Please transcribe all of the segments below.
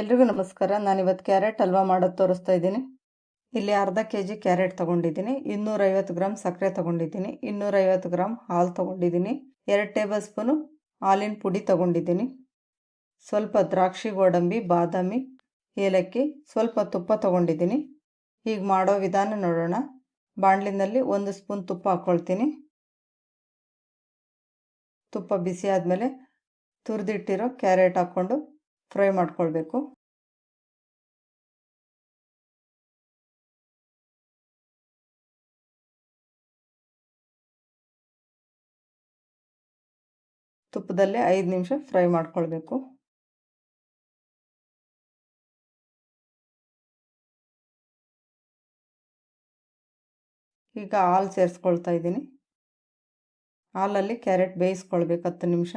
ಎಲ್ರಿಗೂ ನಮಸ್ಕಾರ. ನಾನಿವತ್ತು ಕ್ಯಾರೆಟ್ ಹಲ್ವಾ ಮಾಡೋದು ತೋರಿಸ್ತಾ ಇದ್ದೀನಿ. ಇಲ್ಲಿ ಅರ್ಧ ಕೆಜಿ ಕ್ಯಾರೆಟ್ ತೊಗೊಂಡಿದ್ದೀನಿ, 250 ಗ್ರಾಮ್ ಸಕ್ಕರೆ ತೊಗೊಂಡಿದ್ದೀನಿ, 250 ಗ್ರಾಮ್ ಹಾಲು ತೊಗೊಂಡಿದ್ದೀನಿ, 2 ಟೇಬಲ್ ಸ್ಪೂನು ಹಾಲಿನ ಪುಡಿ ತೊಗೊಂಡಿದ್ದೀನಿ, ಸ್ವಲ್ಪ ದ್ರಾಕ್ಷಿ ಗೋಡಂಬಿ, ಬಾದಾಮಿ, ಏಲಕ್ಕಿ, ಸ್ವಲ್ಪ ತುಪ್ಪ ತೊಗೊಂಡಿದ್ದೀನಿ. ಈಗ ಮಾಡೋ ವಿಧಾನ ನೋಡೋಣ. ಬಾಣಲಿನಲ್ಲಿ 1 ಸ್ಪೂನ್ ತುಪ್ಪ ಹಾಕ್ಕೊಳ್ತೀನಿ. ತುಪ್ಪ ಬಿಸಿ ಆದಮೇಲೆ ತುರಿದಿಟ್ಟಿರೋ ಕ್ಯಾರೆಟ್ ಹಾಕ್ಕೊಂಡು ಫ್ರೈ ಮಾಡ್ಕೊಳ್ಬೇಕು. ತುಪ್ಪದಲ್ಲೇ 5 ನಿಮಿಷ ಫ್ರೈ ಮಾಡ್ಕೊಳ್ಬೇಕು. ಈಗ ಹಾಲು ಸೇರಿಸ್ಕೊಳ್ತಾ ಇದ್ದೀನಿ. ಹಾಲಲ್ಲಿ ಕ್ಯಾರೆಟ್ ಬೇಯಿಸ್ಕೊಳ್ಬೇಕು 10 ನಿಮಿಷ.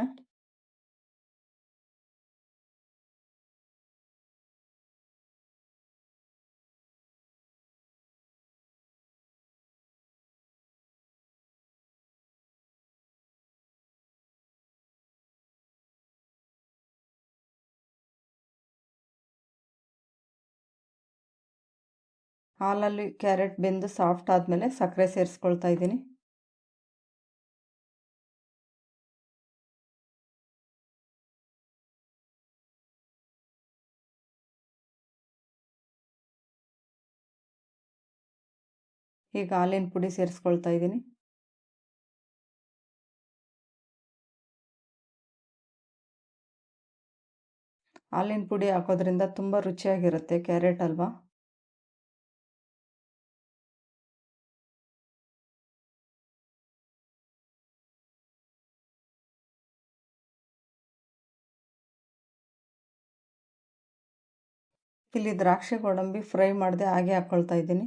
ಹಾಲಲ್ಲಿ ಕ್ಯಾರೆಟ್ ಬೆಂದು ಸಾಫ್ಟ್ ಆದಮೇಲೆ ಸಕ್ಕರೆ ಸೇರಿಸ್ಕೊಳ್ತಾ ಇದ್ದೀನಿ. ಈಗ ಹಾಲಿನ ಪುಡಿ ಸೇರಿಸ್ಕೊಳ್ತಾ ಇದ್ದೀನಿ. ಹಾಲಿನ ಪುಡಿ ಹಾಕೋದ್ರಿಂದ ತುಂಬ ರುಚಿಯಾಗಿರುತ್ತೆ ಕ್ಯಾರೆಟ್ ಹಲ್ವಾ. ಇಲ್ಲಿ ದ್ರಾಕ್ಷಿ ಗೋಡಂಬಿ ಫ್ರೈ ಮಾಡದೆ ಹಾಗೆ ಹಾಕ್ಕೊಳ್ತಾ ಇದ್ದೀನಿ.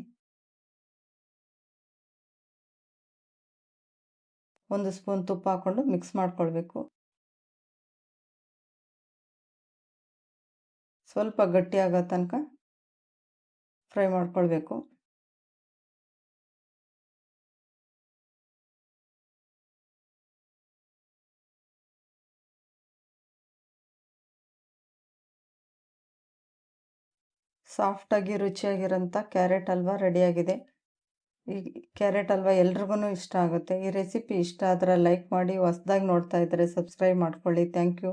1 ಸ್ಪೂನ್ ತುಪ್ಪ ಹಾಕ್ಕೊಂಡು ಮಿಕ್ಸ್ ಮಾಡ್ಕೊಳ್ಬೇಕು. ಸ್ವಲ್ಪ ಗಟ್ಟಿಯಾಗೋ ತನಕ ಫ್ರೈ ಮಾಡ್ಕೊಳ್ಬೇಕು. ಸಾಫ್ಟಾಗಿ ರುಚಿಯಾಗಿರೋಂಥ ಕ್ಯಾರೆಟ್ ಹಲ್ವಾ ರೆಡಿಯಾಗಿದೆ. ಈ ಕ್ಯಾರೆಟ್ ಹಲ್ವಾ ಎಲ್ರಿಗೂ ಇಷ್ಟ ಆಗುತ್ತೆ. ಈ ರೆಸಿಪಿ ಇಷ್ಟ ಆದರೆ ಲೈಕ್ ಮಾಡಿ, ಹೊಸ್ದಾಗಿ ನೋಡ್ತಾ ಇದ್ದರೆ ಸಬ್ಸ್ಕ್ರೈಬ್ ಮಾಡ್ಕೊಳ್ಳಿ. Thank you.